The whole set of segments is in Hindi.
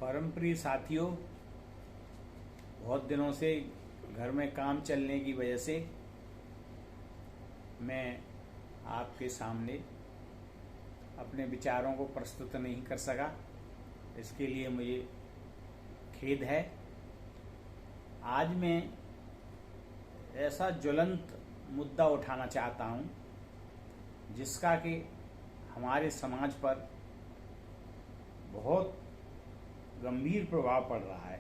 परम प्रिय साथियों, बहुत दिनों से घर में काम चलने की वजह से मैं आपके सामने अपने विचारों को प्रस्तुत नहीं कर सका। इसके लिए मुझे खेद है। आज मैं ऐसा ज्वलंत मुद्दा उठाना चाहता हूँ जिसका कि हमारे समाज पर बहुत गंभीर प्रभाव पड़ रहा है।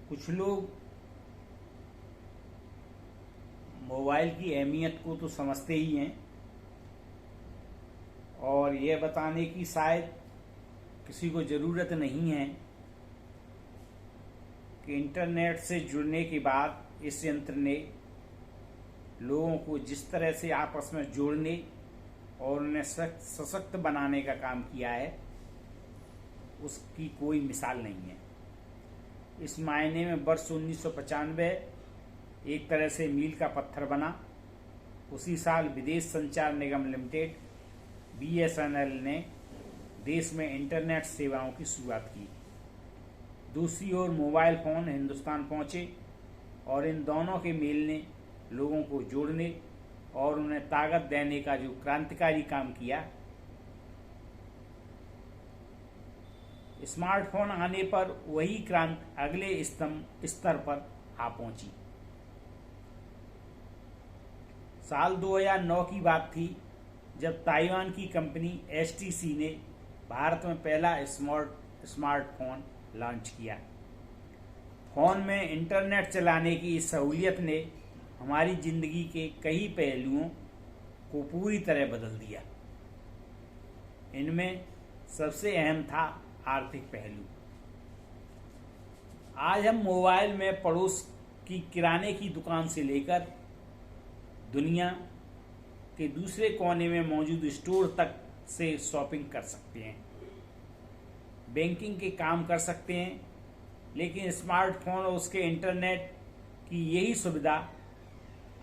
कुछ लोग मोबाइल की अहमियत को तो समझते ही हैं और यह बताने की शायद किसी को ज़रूरत नहीं है कि इंटरनेट से जुड़ने के बाद इस यंत्र ने लोगों को जिस तरह से आपस में जोड़ने और उन्हें सशक्त बनाने का काम किया है, उसकी कोई मिसाल नहीं है। इस मायने में वर्ष 1995 एक तरह से मील का पत्थर बना। उसी साल विदेश संचार निगम लिमिटेड BSNL ने देश में इंटरनेट सेवाओं की शुरुआत की। दूसरी ओर मोबाइल फ़ोन हिंदुस्तान पहुंचे और इन दोनों के मेल ने लोगों को जोड़ने और उन्हें ताकत देने का जो क्रांतिकारी काम किया। स्मार्टफोन आने पर वही क्रांति अगले स्तर पर आ पहुंची। साल 2009 की बात थी जब ताइवान की कंपनी HTC ने भारत में पहला स्मार्टफोन लॉन्च किया। फोन में इंटरनेट चलाने की इस सहूलियत ने हमारी जिंदगी के कई पहलुओं को पूरी तरह बदल दिया। इनमें सबसे अहम था आर्थिक पहलू। आज हम मोबाइल में पड़ोस की किराने की दुकान से लेकर दुनिया के दूसरे कोने में मौजूद स्टोर तक से शॉपिंग कर सकते हैं, बैंकिंग के काम कर सकते हैं। लेकिन स्मार्टफोन और उसके इंटरनेट की यही सुविधा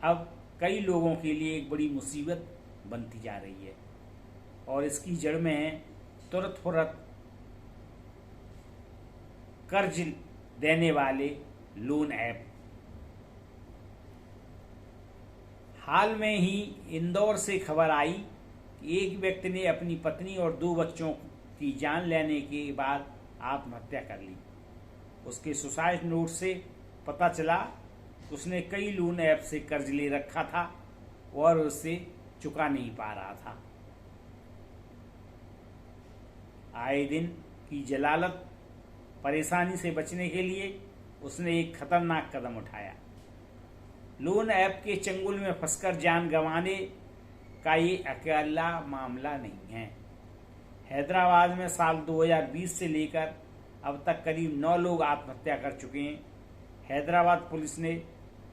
अब कई लोगों के लिए एक बड़ी मुसीबत बनती जा रही है और इसकी जड़ में है तुरंत फुरत कर्ज देने वाले लोन ऐप। हाल में ही इंदौर से खबर आई कि एक व्यक्ति ने अपनी पत्नी और 2 बच्चों की जान लेने के बाद आत्महत्या कर ली। उसके सुसाइड नोट से पता चला उसने कई लोन ऐप से कर्ज ले रखा था और उसे चुका नहीं पा रहा था। आए दिन की जलालत परेशानी से बचने के लिए उसने एक खतरनाक कदम उठाया। लोन ऐप के चंगुल में फंसकर जान गंवाने का ये अकेला मामला नहीं है। हैदराबाद में साल 2020 से लेकर अब तक करीब 9 लोग आत्महत्या कर चुके हैं। हैदराबाद पुलिस ने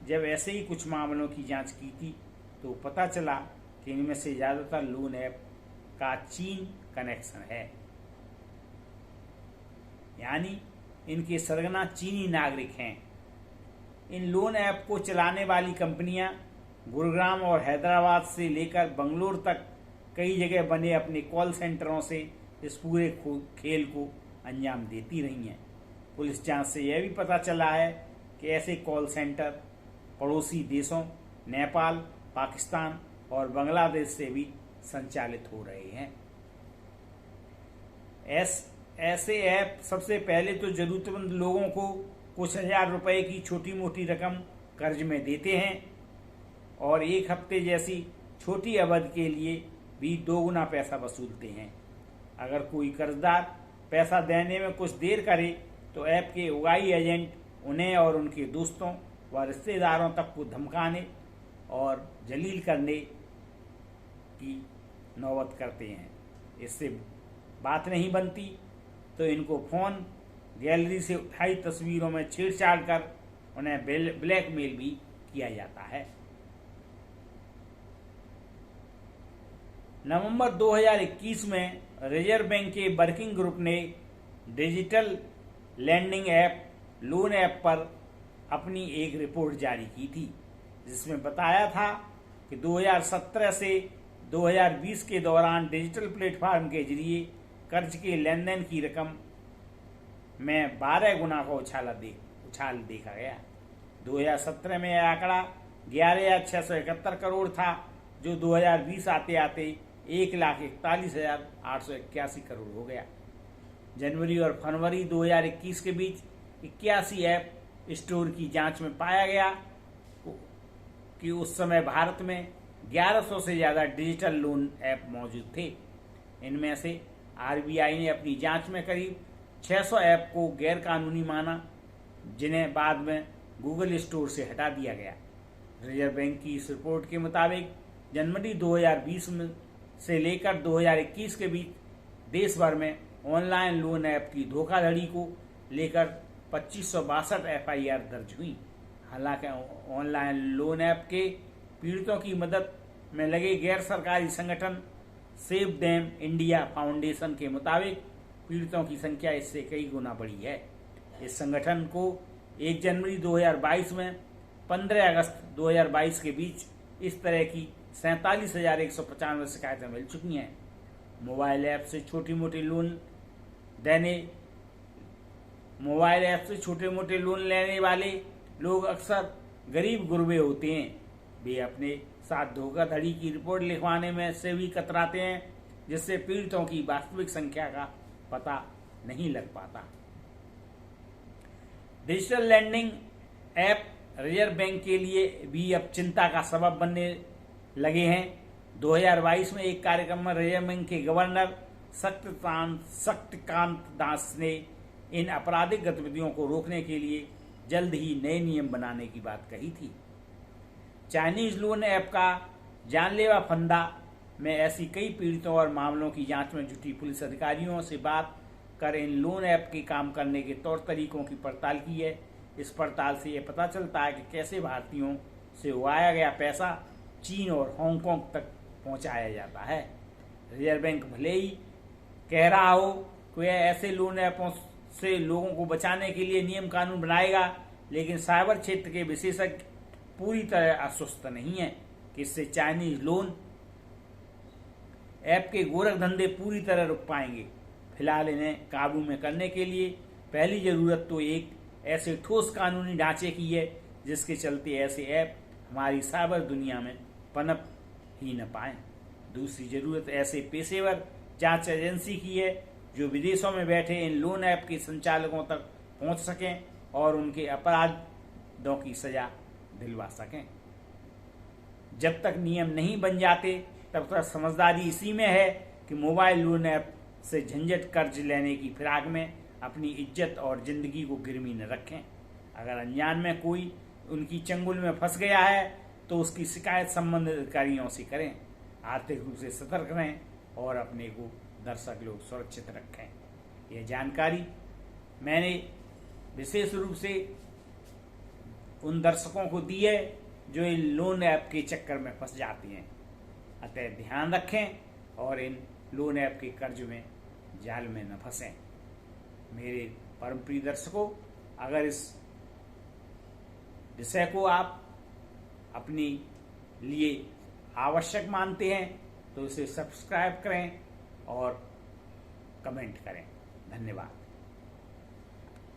जब ऐसे ही कुछ मामलों की जांच की थी तो पता चला कि इनमें से ज़्यादातर लोन ऐप का चीन कनेक्शन है, यानी इनके सरगना चीनी नागरिक हैं। इन लोन ऐप को चलाने वाली कंपनियां गुरुग्राम और हैदराबाद से लेकर बंगलोर तक कई जगह बने अपने कॉल सेंटरों से इस पूरे खेल को अंजाम देती रही हैं। पुलिस जांच से यह भी पता चला है कि ऐसे कॉल सेंटर पड़ोसी देशों नेपाल, पाकिस्तान और बांग्लादेश से भी संचालित हो रहे हैं। ऐसे ऐप सबसे पहले तो जरूरतमंद लोगों को कुछ हजार रुपए की छोटी मोटी रकम कर्ज में देते हैं और एक हफ्ते जैसी छोटी अवधि के लिए भी 2 गुना पैसा वसूलते हैं। अगर कोई कर्जदार पैसा देने में कुछ देर करे तो ऐप के उगाही एजेंट उन्हें और उनके दोस्तों व रिश्तेदारों तक को धमकाने और जलील करने की नौबत करते हैं। इससे बात नहीं बनती तो इनको फ़ोन गैलरी से उठाई तस्वीरों में छेड़छाड़ कर उन्हें ब्लैकमेल भी किया जाता है। नवंबर 2021 में रिजर्व बैंक के वर्किंग ग्रुप ने digital lending app loan app पर अपनी एक रिपोर्ट जारी की थी, जिसमें बताया था कि 2017 से 2020 के दौरान डिजिटल प्लेटफॉर्म के जरिए कर्ज के लेन देन की रकम में 12 गुना का उछाल देखा गया। 2017 में यह आंकड़ा 11,671 करोड़ था, जो 2020 आते आते 1,41,881 करोड़ हो गया। जनवरी और फरवरी 2021 के बीच 81 ऐप स्टोर की जांच में पाया गया कि उस समय भारत में 1100 से ज़्यादा डिजिटल लोन ऐप मौजूद थे। इनमें से आरबीआई ने अपनी जांच में करीब 600 ऐप को गैरकानूनी माना, जिन्हें बाद में गूगल स्टोर से हटा दिया गया। रिजर्व बैंक की इस रिपोर्ट के मुताबिक जनवरी 2020 से लेकर 2021 के बीच देश भर में ऑनलाइन लोन ऐप की धोखाधड़ी को लेकर 2562 एफआईआर दर्ज हुई। हालांकि ऑनलाइन लोन ऐप के पीड़ितों की मदद में लगे गैर सरकारी संगठन सेव देम इंडिया फाउंडेशन के मुताबिक पीड़ितों की संख्या इससे कई गुना बढ़ी है। इस संगठन को 1 जनवरी 2022 में 15 अगस्त 2022 के बीच इस तरह की 47,195 शिकायतें मिल चुकी हैं। मोबाइल ऐप से छोटे मोटे लोन लेने वाले लोग अक्सर गरीब गुरबे होते हैं। वे अपने साथ धोखाधड़ी की रिपोर्ट लिखवाने में से भी कतराते हैं, जिससे पीड़ितों की वास्तविक संख्या का पता नहीं लग पाता। Digital lending app reserve bank के लिए भी अब चिंता का सबब बनने लगे हैं। 2022 में एक कार्यक्रम में रिजर्व बैंक के गवर्नर शक्तिकांत दास ने इन आपराधिक गतिविधियों को रोकने के लिए जल्द ही नए नियम बनाने की बात कही थी। चाइनीज लोन ऐप का जानलेवा फंदा में ऐसी कई पीड़ितों और मामलों की जांच में जुटी पुलिस अधिकारियों से बात कर इन लोन ऐप के काम करने के तौर तरीकों की पड़ताल की है। इस पड़ताल से यह पता चलता है कि कैसे भारतीयों से उगाया गया पैसा चीन और हांगकांग तक पहुंचाया जाता है। रिजर्व बैंक भले ही कह रहा हो कि ऐसे लोन ऐपों से लोगों को बचाने के लिए नियम कानून बनाएगा, लेकिन साइबर क्षेत्र के विशेषज्ञ पूरी तरह आश्वस्त नहीं है कि इससे चाइनीज लोन ऐप के गोरख धंधे पूरी तरह रुक पाएंगे। फिलहाल इन्हें काबू में करने के लिए पहली जरूरत तो एक ऐसे ठोस कानूनी ढांचे की है जिसके चलते ऐसे ऐप हमारी साइबर दुनिया में पनप ही न पाएं। दूसरी जरूरत ऐसे पेशेवर जांच एजेंसी की है जो विदेशों में बैठे इन लोन ऐप के संचालकों तक पहुंच सकें और उनके अपराधों की सजा दिलवा सकें। जब तक नियम नहीं बन जाते तब तक समझदारी इसी में है कि मोबाइल लोन ऐप से झंझट कर्ज लेने की फिराक में अपनी इज्जत और जिंदगी को गिरवी न रखें। अगर अनजान में कोई उनकी चंगुल में फंस गया है तो उसकी शिकायत संबंधित अधिकारियों से करें। आर्थिक रूप से सतर्क रहें और अपने को दर्शक लोग सुरक्षित रखें। यह जानकारी मैंने विशेष रूप से उन दर्शकों को दी है जो इन लोन ऐप के चक्कर में फंस जाती हैं। अतः ध्यान रखें और इन लोन ऐप के कर्ज में जाल में न फंसें। मेरे परम प्रिय दर्शकों, अगर इस विषय को आप अपनी लिए आवश्यक मानते हैं तो इसे सब्सक्राइब करें और कमेंट करें। धन्यवाद।